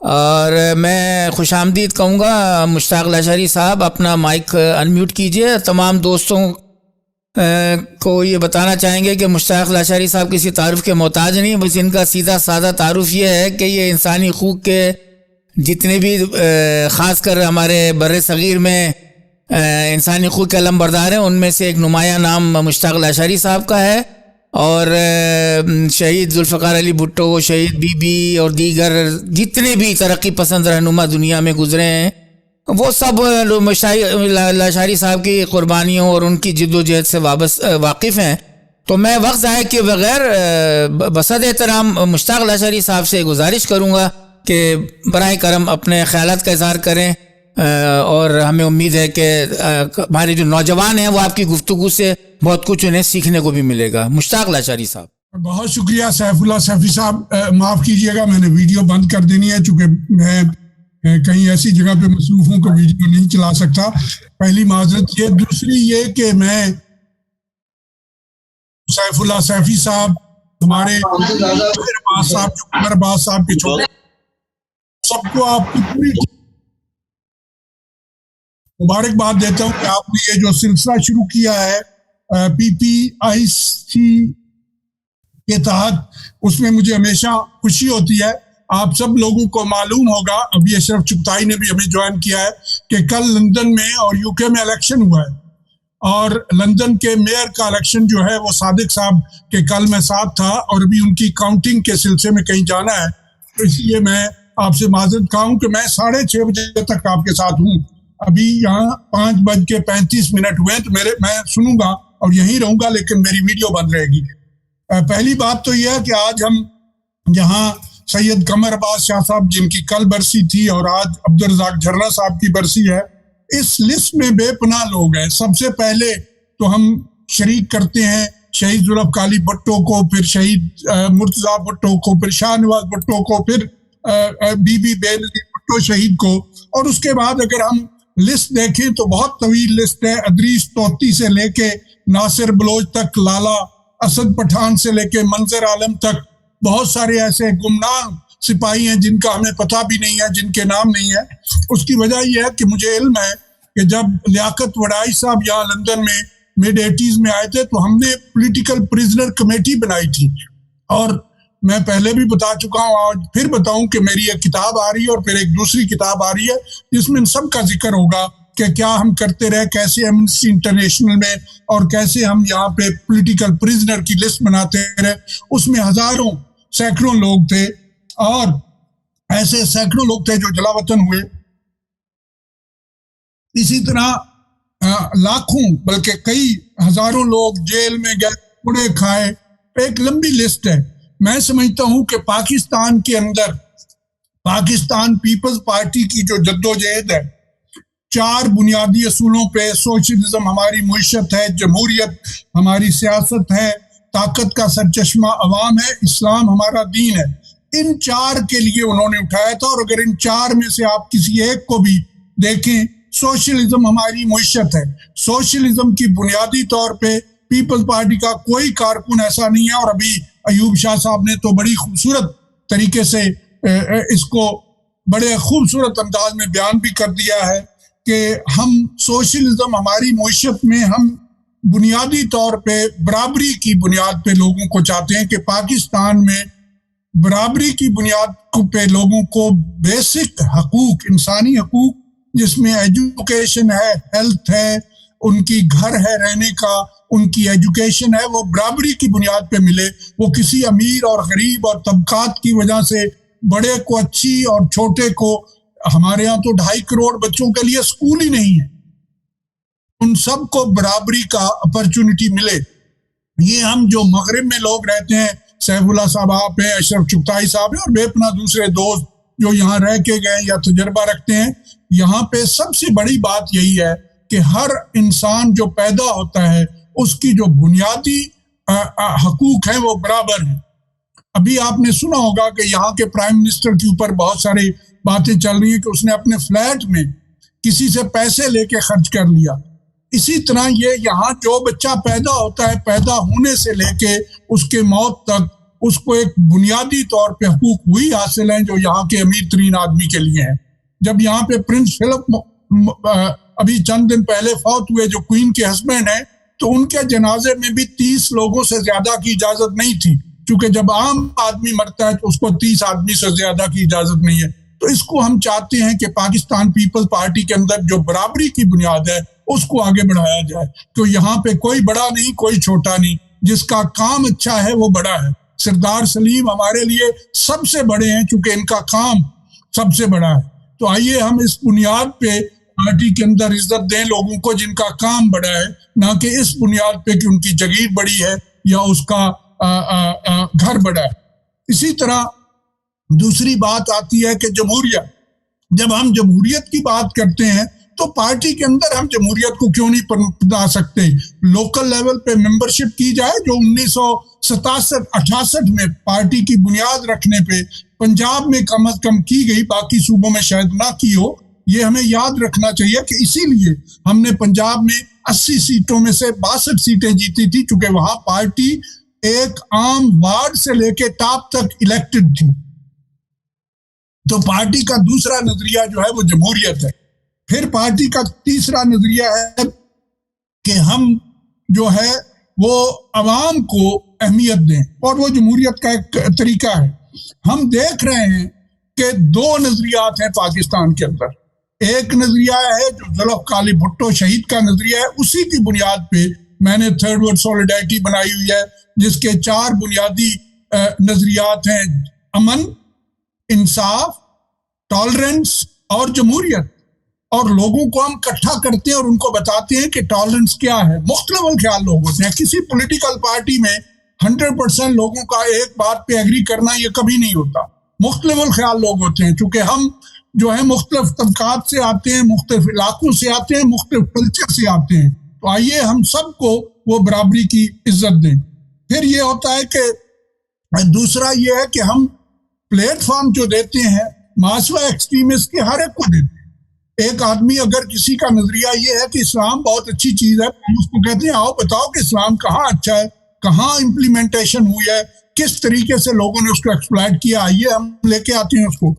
اور میں خوش آمدید کہوں گا مشتاق لاشاری صاحب، اپنا مائک انمیوٹ کیجئے۔ تمام دوستوں کو یہ بتانا چاہیں گے کہ مشتاق لاشاری صاحب کسی تعارف کے محتاج نہیں، بس ان کا سیدھا سادہ تعارف یہ ہے کہ یہ انسانی حقوق کے جتنے بھی خاص کر ہمارے بر صغیر میں انسانی حقوق کے علم بردار ہیں، ان میں سے ایک نمایاں نام مشتاق لاشاری صاحب کا ہے، اور شہید ذوالفقار علی بھٹو، شہید بی بی اور دیگر جتنے بھی ترقی پسند رہنما دنیا میں گزرے ہیں، وہ سب لاشاری صاحب کی قربانیوں اور ان کی جد و جہد سے واقف ہیں۔ تو میں وقت ضائع کیے بغیر بصد احترام مشتاق لاشاری صاحب سے گزارش کروں گا کہ براہ کرم اپنے خیالات کا اظہار کریں، اور ہمیں امید ہے کہ ہمارے جو نوجوان ہیں وہ آپ کی گفتگو سے بہت کچھ انہیں سیکھنے کو بھی ملے گا۔ مشتاق لاشاری صاحب۔ بہت شکریہ سیف اللہ سیفی صاحب، معاف کیجئے گا میں نے ویڈیو بند کر دینی ہے چونکہ میں کہیں ایسی جگہ پہ مصروف ہوں کہ ویڈیو نہیں چلا سکتا، پہلی معذرت یہ۔ دوسری یہ کہ میں سیف اللہ سیفی صاحب، ہمارے عمر عباس صاحب کے چھوٹے، سب کو آپ کی پوری مبارکباد دیتا ہوں کہ آپ نے یہ جو سلسلہ شروع کیا ہے پی پی آئی سی کے تحت، اس میں مجھے ہمیشہ خوشی ہوتی ہے۔ آپ سب لوگوں کو معلوم ہوگا، ابھی اشرف چغتائی نے بھی ہمیں جوائن کیا ہے، کہ کل لندن میں اور یو کے میں الیکشن ہوا ہے، اور لندن کے میئر کا الیکشن جو ہے وہ صادق صاحب کے کل میں ساتھ تھا، اور ابھی ان کی کاؤنٹنگ کے سلسلے میں کہیں جانا ہے، تو اس لیے میں آپ سے معذرت خواہ ہوں کہ میں 6:30 بجے تک آپ کے ساتھ ہوں۔ ابھی یہاں 5:35 ہوئے تو میں سنوں گا اور یہیں رہوں گا، لیکن میری ویڈیو بند رہے گی۔ پہلی بات تو یہ ہے کہ آج ہم یہاں سید قمر عباس شاہ صاحب جن کی کل برسی تھی اور آج عبدالرزاق جھرنا صاحب کی برسی ہے، اس لسٹ میں بے پناہ لوگ ہیں۔ سب سے پہلے تو ہم شریک کرتے ہیں شہید ذوالفقار علی بھٹو کو، پھر شہید مرتضیٰ بھٹو کو، پھر شاہ نواز بھٹو کو، پھر بی بی بینظیر بھٹو شہید کو، اور اس کے بعد اگر ہم لسٹ دیکھیں تو بہت طویل لسٹ ہے، ادریس توتی سے لے کے ناصر بلوچ تک، لالا اسد پٹھان سے لے کے منظر عالم تک، بہت سارے ایسے گمنام سپاہی ہیں جن کا ہمیں پتہ بھی نہیں ہے، جن کے نام نہیں ہے۔ اس کی وجہ یہ ہے کہ مجھے علم ہے کہ جب لیاقت وڈائی صاحب یہاں لندن میں mid-80s میں آئے تھے تو ہم نے پولیٹیکل پریزنر کمیٹی بنائی تھی، اور میں پہلے بھی بتا چکا ہوں اور پھر بتاؤں کہ میری ایک کتاب آ رہی ہے اور پھر ایک دوسری کتاب آ رہی ہے جس میں ان سب کا ذکر ہوگا کہ کیا ہم کرتے رہے، کیسے ایمنسٹی انٹرنیشنل میں، اور کیسے ہم یہاں پہ پولیٹیکل پریزنر کی لسٹ بناتے رہے۔ اس میں ہزاروں سینکڑوں لوگ تھے، اور ایسے سینکڑوں لوگ تھے جو جلا وطن ہوئے، اسی طرح لاکھوں بلکہ کئی ہزاروں لوگ جیل میں گئے، پڑے کھائے، ایک لمبی لسٹ ہے۔ میں سمجھتا ہوں کہ پاکستان کے اندر پاکستان پیپلز پارٹی کی جو جدوجہد ہے، 4 بنیادی اصولوں پہ، سوشلزم ہماری معیشت ہے، جمہوریت ہماری سیاست ہے، طاقت کا سرچشمہ عوام ہے، اسلام ہمارا دین ہے، ان 4 کے لیے انہوں نے اٹھایا تھا۔ اور اگر ان 4 میں سے آپ کسی ایک کو بھی دیکھیں، سوشلزم ہماری معیشت ہے، سوشلزم کی بنیادی طور پہ پیپلز پارٹی کا کوئی کارکن ایسا نہیں ہے، اور ابھی ایوب شاہ صاحب نے تو بڑی خوبصورت طریقے سے اس کو بڑے خوبصورت انداز میں بیان بھی کر دیا ہے کہ ہم سوشلزم ہماری معیشت میں ہم بنیادی طور پہ برابری کی بنیاد پہ لوگوں کو چاہتے ہیں، کہ پاکستان میں برابری کی بنیاد پہ لوگوں کو بیسک حقوق، انسانی حقوق جس میں ایجوکیشن ہے، ہیلتھ ہے، ان کی گھر ہے رہنے کا، ان کی ایجوکیشن ہے، وہ برابری کی بنیاد پہ ملے۔ وہ کسی امیر اور غریب اور طبقات کی وجہ سے بڑے کو اچھی اور چھوٹے کو، ہمارے ہاں تو 2.5 کروڑ بچوں کے لیے سکول ہی نہیں ہے، ان سب کو برابری کا اپرچونٹی ملے۔ یہ ہم جو مغرب میں لوگ رہتے ہیں، سیف اللہ صاحب آپ ہیں، اشرف چغتائی صاحب ہیں، اور بے پناہ دوسرے دوست جو یہاں رہ کے گئے یا تجربہ رکھتے ہیں، یہاں پہ سب سے بڑی بات یہی ہے کہ ہر انسان جو پیدا ہوتا ہے اس کی جو بنیادی حقوق ہیں وہ برابر ہیں۔ ابھی آپ نے سنا ہوگا کہ یہاں کے پرائم منسٹر کے اوپر بہت ساری باتیں چل رہی ہیں کہ اس نے اپنے فلیٹ میں کسی سے پیسے لے کے خرچ کر لیا۔ اسی طرح یہ یہاں جو بچہ پیدا ہوتا ہے، پیدا ہونے سے لے کے اس کے موت تک، اس کو ایک بنیادی طور پہ حقوق وہی حاصل ہیں جو یہاں کے امیر ترین آدمی کے لیے ہیں. جب یہاں پہ پرنس فلپ ابھی چند دن پہلے فوت ہوئے جو کوئین کے ہسبینڈ ہیں, تو ان کے جنازے میں بھی 30 لوگوں سے زیادہ کی اجازت نہیں تھی, کیونکہ جب عام آدمی مرتا ہے تو اس کو 30 آدمی سے زیادہ کی اجازت نہیں ہے. تو اس کو ہم چاہتے ہیں کہ پاکستان پیپلز پارٹی کے اندر جو برابری کی بنیاد ہے اس کو آگے بڑھایا جائے, تو یہاں پہ کوئی بڑا نہیں کوئی چھوٹا نہیں, جس کا کام اچھا ہے وہ بڑا ہے. سردار سلیم ہمارے لیے سب سے بڑے ہیں چونکہ ان کا کام سب سے بڑا ہے. تو آئیے ہم اس بنیاد پہ پارٹی کے اندر عزت دیں لوگوں کو جن کا کام بڑا ہے, نہ کہ اس بنیاد پہ کہ ان کی جگیر بڑی ہے یا اس کا گھر بڑا ہے. اسی طرح دوسری بات آتی ہے کہ جمہوریت. جب ہم جمہوریت کی بات کرتے ہیں تو پارٹی کے اندر ہم جمہوریت کو کیوں نہیں بنا سکتے؟ لوکل لیول پہ ممبرشپ کی جائے جو 1967-68 میں پارٹی کی بنیاد رکھنے پہ پنجاب میں کم از کم کی گئی, باقی صوبوں میں شاید نہ کی ہو. یہ ہمیں یاد رکھنا چاہیے کہ اسی لیے ہم نے پنجاب میں 80 سیٹوں میں سے 62 سیٹیں جیتی تھی, چونکہ وہاں پارٹی ایک عام وارڈ سے لے کے ٹاپ تک الیکٹڈ تھی. تو پارٹی کا دوسرا نظریہ جو ہے وہ جمہوریت ہے. پھر پارٹی کا تیسرا نظریہ ہے کہ ہم جو ہے وہ عوام کو اہمیت دیں, اور وہ جمہوریت کا ایک طریقہ ہے. ہم دیکھ رہے ہیں کہ 2 نظریات ہیں پاکستان کے اندر. ایک نظریہ ہے جو ذوالفقار علی بھٹو شہید کا نظریہ ہے, اسی کی بنیاد پہ میں نے تھرڈ ورلڈ سولیڈائرٹی بنائی ہوئی ہے, جس کے 4 بنیادی نظریات ہیں: امن, انصاف, ٹالرنس اور جمہوریت. اور لوگوں کو ہم اکٹھا کرتے ہیں اور ان کو بتاتے ہیں کہ ٹالرنس کیا ہے. مختلف الخیال لوگ ہوتے ہیں, کسی پولیٹیکل پارٹی میں 100% لوگوں کا ایک بات پہ ایگری کرنا یہ کبھی نہیں ہوتا. مختلف الخیال لوگ ہوتے ہیں, چونکہ ہم جو ہے مختلف طبقات سے آتے ہیں, مختلف علاقوں سے آتے ہیں, مختلف کلچر سے آتے ہیں. تو آئیے ہم سب کو وہ برابری کی عزت دیں. پھر یہ ہوتا ہے کہ دوسرا یہ ہے کہ ہم پلیٹ فارم جو دیتے ہیں ماسوا ایکسٹریمسٹ کے ہر ایک کو دیتے ہیں. ایک آدمی اگر کسی کا نظریہ یہ ہے کہ اسلام بہت اچھی چیز ہے, ہم اس کو کہتے ہیں آؤ بتاؤ کہ اسلام کہاں اچھا ہے, کہاں امپلیمنٹیشن ہوئی ہے, کس طریقے سے لوگوں نے اس کو ایکسپلائٹ کیا, آئیے ہم لے کے آتے ہیں اس کو.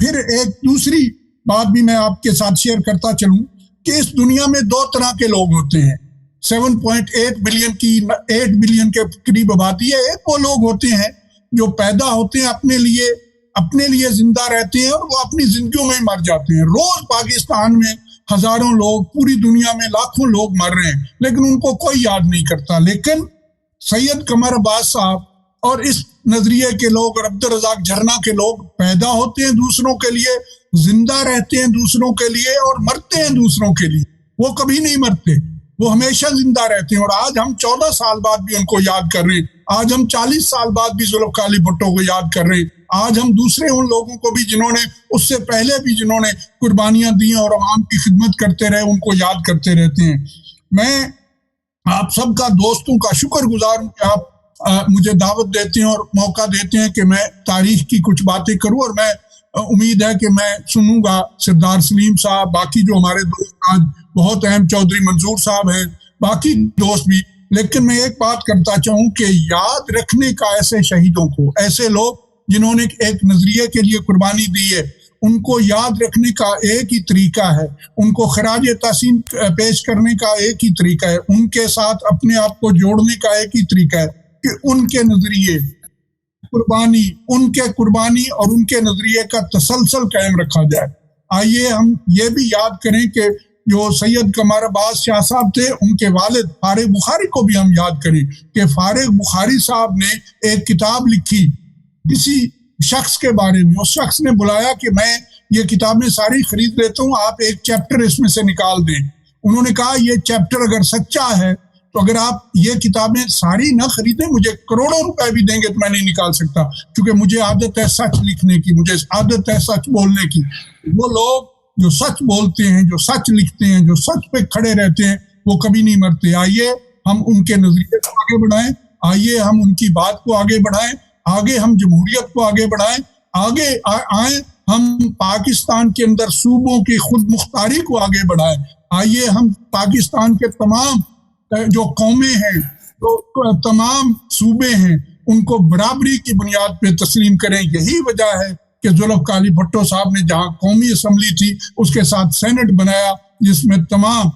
پھر ایک دوسری بات بھی میں آپ کے ساتھ شیئر کرتا چلوں کہ اس دنیا میں 2 طرح کے لوگ ہوتے ہیں. 7.8 بلین کی 8 بلین کے قریب آبادی ہے. ایک وہ لوگ ہوتے ہیں جو پیدا ہوتے ہیں اپنے لیے زندہ رہتے ہیں اور وہ اپنی زندگیوں میں مر جاتے ہیں. روز پاکستان میں ہزاروں لوگ, پوری دنیا میں لاکھوں لوگ مر رہے ہیں, لیکن ان کو کوئی یاد نہیں کرتا. لیکن سید قمر عباس صاحب اور اس نظریے کے لوگ اور عبدالرزاق جھرنا کے لوگ پیدا ہوتے ہیں دوسروں کے لیے, زندہ رہتے ہیں دوسروں کے لیے اور مرتے ہیں دوسروں کے لیے. وہ کبھی نہیں مرتے, وہ ہمیشہ زندہ رہتے ہیں. اور آج ہم 14 سال بعد بھی ان کو یاد کر رہے ہیں, آج ہم 40 سال بعد بھی ذوالفقار علی بھٹو کو یاد کر رہے ہیں, آج ہم دوسرے ان لوگوں کو بھی جنہوں نے اس سے پہلے بھی جنہوں نے قربانیاں دی اور عوام کی خدمت کرتے رہے ان کو یاد کرتے رہتے ہیں. میں آپ سب کا دوستوں کا شکر گزار ہوں کہ آپ مجھے دعوت دیتے ہیں اور موقع دیتے ہیں کہ میں تاریخ کی کچھ باتیں کروں, اور میں امید ہے کہ میں سنوں گا سردار سلیم صاحب, باقی جو ہمارے دوست آج بہت اہم چودھری منظور صاحب ہیں, باقی دوست بھی. لیکن میں ایک بات کرتا چاہوں کہ یاد رکھنے کا ایسے شہیدوں کو, ایسے لوگ جنہوں نے ایک نظریے کے لیے قربانی دی ہے, ان کو یاد رکھنے کا ایک ہی طریقہ ہے, ان کو خراج تحسین پیش کرنے کا ایک ہی طریقہ ہے, ان کے ساتھ اپنے آپ کو جوڑنے کا ایک ہی طریقہ ہے کہ ان کے نظریے قربانی اور ان کے نظریے کا تسلسل قائم رکھا جائے. آئیے ہم یہ بھی یاد کریں کہ جو سید قمر عباس شاہ صاحب تھے, ان کے والد فارغ بخاری کو بھی ہم یاد کریں کہ فارغ بخاری صاحب نے ایک کتاب لکھی کسی شخص کے بارے میں. اس شخص نے بلایا کہ میں یہ کتابیں ساری خرید لیتا ہوں, آپ ایک چیپٹر اس میں سے نکال دیں. انہوں نے کہا یہ چیپٹر اگر سچا ہے تو اگر آپ یہ کتابیں ساری نہ خریدیں, مجھے کروڑوں روپے بھی دیں گے تو میں نہیں نکال سکتا, کیونکہ مجھے عادت ہے سچ لکھنے کی, مجھے عادت ہے سچ بولنے کی. وہ لوگ جو سچ بولتے ہیں, جو سچ لکھتے ہیں, جو سچ پہ کھڑے رہتے ہیں, وہ کبھی نہیں مرتے. آئیے ہم ان کے نظریے کو آگے بڑھائیں, آئیے ہم ان کی بات کو آگے بڑھائیں, آگے ہم جمہوریت کو آگے بڑھائیں, آگے آئیں ہم پاکستان کے اندر صوبوں کی خود مختاری کو آگے بڑھائیں. آئیے ہم پاکستان کے تمام جو قومیں ہیں, جو تمام صوبے ہیں, ان کو برابری کی بنیاد پہ تسلیم کریں. یہی وجہ ہے کہ ذوالفقار علی بھٹو صاحب نے جہاں قومی اسمبلی تھی اس کے ساتھ سینٹ بنایا جس میں تمام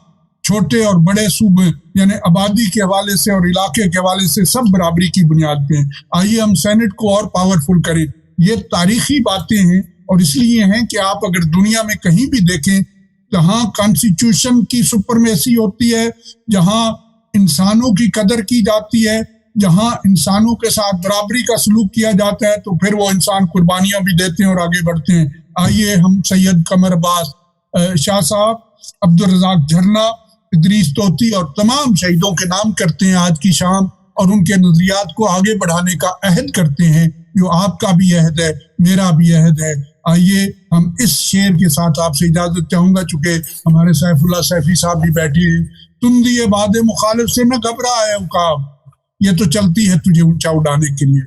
چھوٹے اور بڑے صوبے یعنی آبادی کے حوالے سے اور علاقے کے حوالے سے سب برابری کی بنیاد پہ ہیں. آئیے ہم سینٹ کو اور پاورفل کریں. یہ تاریخی باتیں ہیں اور اس لیے ہیں کہ آپ اگر دنیا میں کہیں بھی دیکھیں جہاں کانسٹیٹیوشن کی سپرمیسی ہوتی ہے, جہاں انسانوں کی قدر کی جاتی ہے, جہاں انسانوں کے ساتھ برابری کا سلوک کیا جاتا ہے تو پھر وہ انسان قربانیاں بھی دیتے ہیں اور آگے بڑھتے ہیں. آئیے ہم سید قمر عباس شاہ صاحب, عبدالرزاق جھرنا, ادریس توتی اور تمام شہیدوں کے نام کرتے ہیں آج کی شام اور ان کے نظریات کو آگے بڑھانے کا عہد کرتے ہیں جو آپ کا بھی عہد ہے, میرا بھی عہد ہے. آئیے ہم اس شعر کے ساتھ آپ سے اجازت چاہوں گا چونکہ ہمارے سیف اللہ سیفی صاحب بھی بیٹھے ہیں. تندی باد مخالف سے نہ گھبرا ہے عقاب, یہ تو چلتی ہے تجھے اونچا اڑانے کے لیے.